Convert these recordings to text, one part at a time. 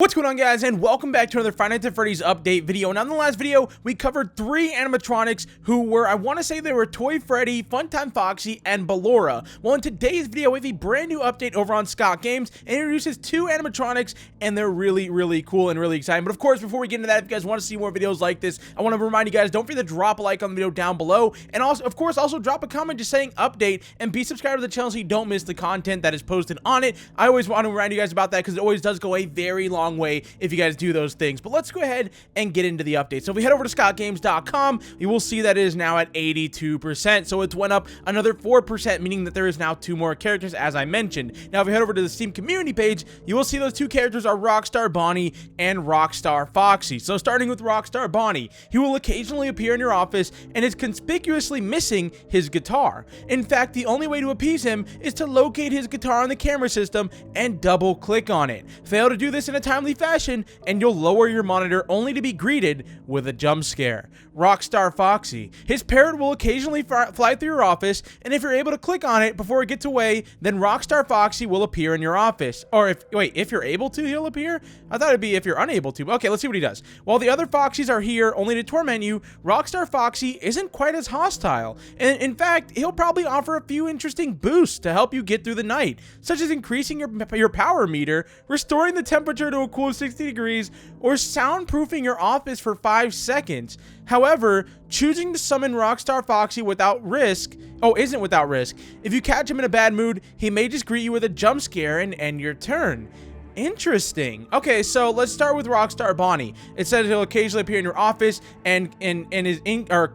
What's going on, guys, and welcome back to another Five Nights at Freddy's update video. And on the last video, we covered 3 animatronics who were, I want to say they were Toy Freddy, Funtime Foxy, and Ballora. Well, in today's video, we have a brand new update over on Scott Games. It introduces 2 animatronics, and they're really cool and really exciting. But of course, before we get into that, if you guys want to see more videos like this, I want to remind you guys, don't forget to drop a like on the video down below. And also, of course, also drop a comment just saying update, and be subscribed to the channel so you don't miss the content that is posted on it. I always want to remind you guys about that because it always does go a very long way if you guys do those things. But let's go ahead and get into the update. So if we head over to scottgames.com, you will see that it is now at 82%. So it's went up another 4%, meaning that there is now 2 more characters, as I mentioned. Now, if we head over to the Steam community page, you will see those 2 characters are Rockstar Bonnie and Rockstar Foxy. So starting with Rockstar Bonnie, he will occasionally appear in your office and is conspicuously missing his guitar. In fact, the only way to appease him is to locate his guitar on the camera system and double click on it. Fail to do this in a timely fashion, and you'll lower your monitor only to be greeted with a jump scare. Rockstar Foxy. His parrot will occasionally fly through your office, and if you're able to click on it before it gets away, then Rockstar Foxy will appear in your office. Or if you're able to, he'll appear? I thought it'd be if you're unable to. Okay, let's see what he does. While the other Foxys are here only to torment you, Rockstar Foxy isn't quite as hostile. And in fact, he'll probably offer a few interesting boosts to help you get through the night, such as increasing your power meter, restoring the temperature to a cool 60 degrees, or soundproofing your office for 5 seconds. However, choosing to summon Rockstar Foxy isn't without risk. If you catch him in a bad mood, he may just greet you with a jump scare and end your turn. Interesting. Okay, so let's start with Rockstar Bonnie. It says he'll occasionally appear in your office and is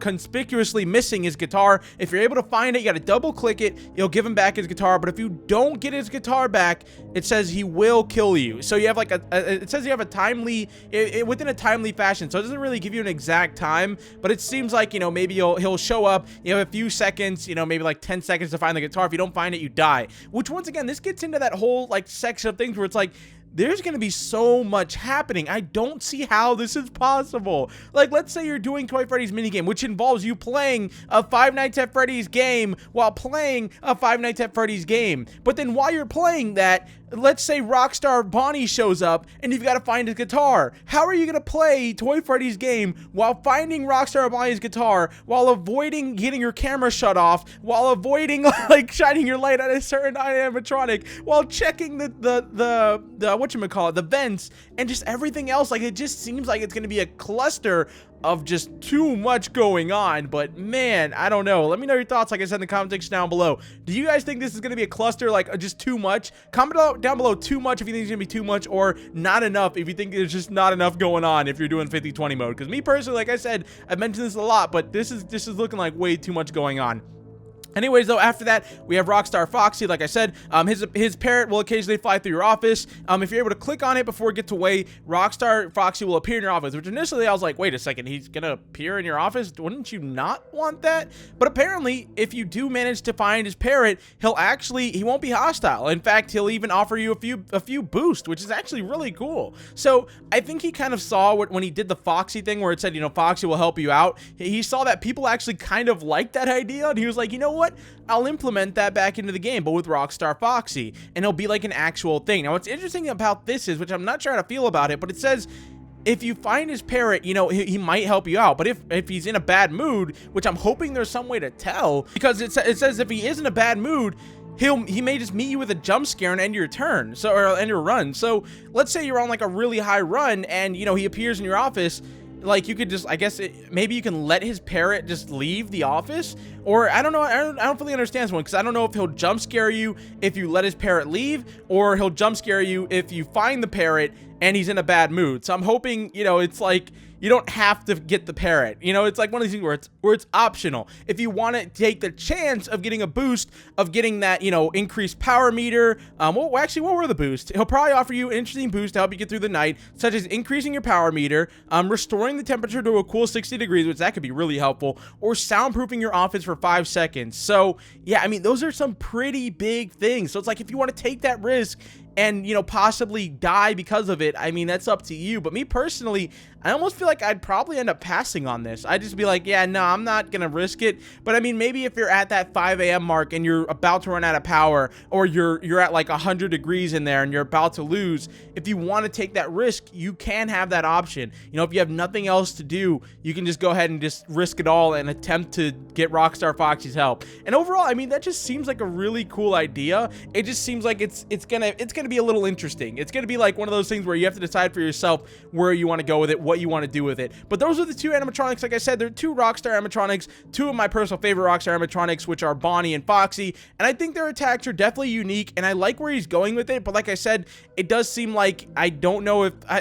conspicuously missing his guitar. If you're able to find it, you got to double click it. You'll give him back his guitar. But if you don't get his guitar back, it says he will kill you. So you have like it says you have a timely within a timely fashion. So it doesn't really give you an exact time, but it seems like, you know, maybe he'll show up. You have a few seconds, you know, maybe like 10 seconds to find the guitar. If you don't find it, you die. Which, once again, this gets into that whole like section of things where it's like, there's going to be so much happening. I don't see how this is possible. Like, let's say you're doing Toy Freddy's minigame, which involves you playing a Five Nights at Freddy's game while playing a Five Nights at Freddy's game. But then while you're playing that, let's say Rockstar Bonnie shows up and you've got to find his guitar. How are you going to play Toy Freddy's game while finding Rockstar Bonnie's guitar, while avoiding getting your camera shut off, while avoiding like shining your light on a certain animatronic, while checking the whatchamacallit, the vents, and just everything else? Like, it just seems like it's going to be a cluster of just too much going on. But man, I don't know. Let me know your thoughts, like I said, in the comment section down below. Do you guys think this is going to be a cluster, like just too much? Comment down below too much if you think it's going to be too much, or not enough if you think there's just not enough going on if you're doing 50-20 mode. Because me personally, like I said, I've mentioned this a lot, but this is looking like way too much going on. Anyways, though, after that, we have Rockstar Foxy. Like I said, his parrot will occasionally fly through your office. If you're able to click on it before it gets away, Rockstar Foxy will appear in your office, which initially I was like, wait a second, he's gonna appear in your office? Wouldn't you not want that? But apparently, if you do manage to find his parrot, he won't be hostile. In fact, he'll even offer you a few boosts, which is actually really cool. So I think he kind of saw when he did the Foxy thing, where it said, you know, Foxy will help you out. He saw that people actually kind of liked that idea, and he was like, you know what? I'll implement that back into the game, but with Rockstar Foxy, and it'll be like an actual thing. Now, what's interesting about this is, which I'm not sure how to feel about it, but it says if you find his parrot, you know, he might help you out. But if he's in a bad mood, which I'm hoping there's some way to tell, because it says if he is in a bad mood, he may just meet you with a jump scare and end your turn, or end your run. So let's say you're on like a really high run, and you know he appears in your office. Like, you could just, I guess, maybe you can let his parrot just leave the office, or I don't know. I don't fully understand this one, because I don't know if he'll jump scare you if you let his parrot leave, or he'll jump scare you if you find the parrot and he's in a bad mood. So I'm hoping, you know, it's like you don't have to get the parrot. You know, it's like one of these things where it's optional. If you want to take the chance of getting a boost, of getting that, you know, increased power meter. Well, actually, what were the boosts? He'll probably offer you an interesting boost to help you get through the night, such as increasing your power meter, restoring the temperature to a cool 60 degrees, which that could be really helpful, or soundproofing your office for 5 seconds. So yeah, I mean, those are some pretty big things. So it's like, if you want to take that risk and, you know, possibly die because of it, I mean, that's up to you. But me personally, I almost feel like I'd probably end up passing on this. I'd just be like, yeah, no, I'm not gonna risk it. But I mean, maybe if you're at that 5 a.m. mark and you're about to run out of power, or you're at like 100 degrees in there and you're about to lose, if you want to take that risk, you can have that option. You know, if you have nothing else to do, you can just go ahead and just risk it all and attempt to get Rockstar Foxy's help. And overall, I mean, that just seems like a really cool idea. It just seems like it's gonna be a little interesting. It's gonna be like one of those things where you have to decide for yourself where you want to go with it, what you want to do with it. But those are the two animatronics. Like I said, they're two Rockstar animatronics, two of my personal favorite Rockstar animatronics, which are Bonnie and Foxy, and I think their attacks are definitely unique, and I like where he's going with it. But like I said, it does seem like, I don't know if I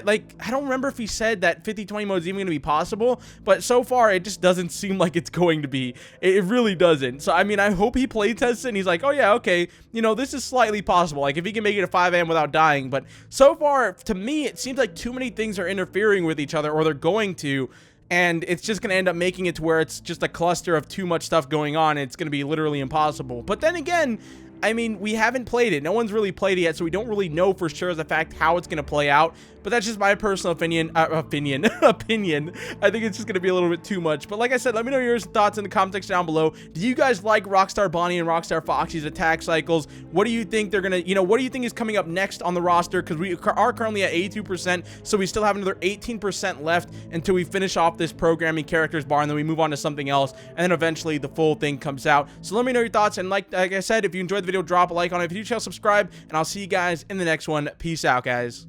don't remember if he said that 50-20 mode is even going to be possible, but so far it just doesn't seem like it's going to be. It really doesn't. So I mean, I hope he playtests it and he's like, oh yeah, okay, you know, this is slightly possible, like if he can make it to 5 a.m. without dying. But so far, to me, it seems like too many things are interfering with each other, or they're going to, and it's just going to end up making it to where it's just a cluster of too much stuff going on, and it's going to be literally impossible. But then again, I mean, we haven't played it. No one's really played it yet, so we don't really know for sure as a fact how it's going to play out. But that's just my personal opinion. Opinion. I think it's just going to be a little bit too much. But like I said, let me know your thoughts in the comment section down below. Do you guys like Rockstar Bonnie and Rockstar Foxy's attack cycles? What do you think they're going to, you know, what do you think is coming up next on the roster? Because we are currently at 82%, so we still have another 18% left until we finish off this programming characters bar, and then we move on to something else, and then eventually the full thing comes out. So let me know your thoughts, and like I said, if you enjoyed the video, drop a like on it. If you do, subscribe, and I'll see you guys in the next one. Peace out, guys.